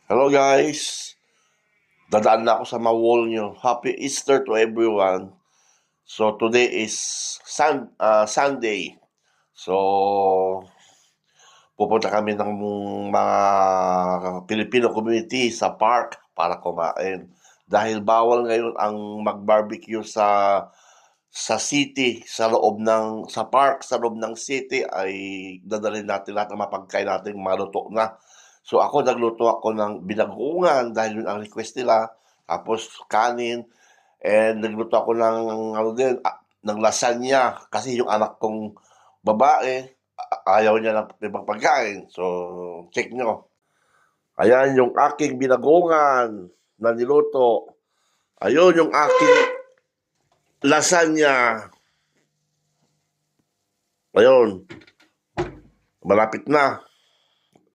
Hello guys, dadaan na ako sa mawall nyo. Happy Easter to everyone. So today is Sunday. So pupunta kami ng mga Filipino community sa park para kumain. Dahil bawal ngayon ang mag-barbecue sa city, sa park, sa loob ng city ay dadalhin natin lahat ng mapagkain natin maluto na. So ako nagluto ako ng binagoongan dahil yun ang request nila. Tapos kanin and nagluto ako ng ano din, ng lasagna kasi yung anak kong babae ayaw niya ng ibang pagkain. So check nyo. Ayan yung aking binagoongan na niluto. Ayun yung aking lasagna. Ayun, malapit na.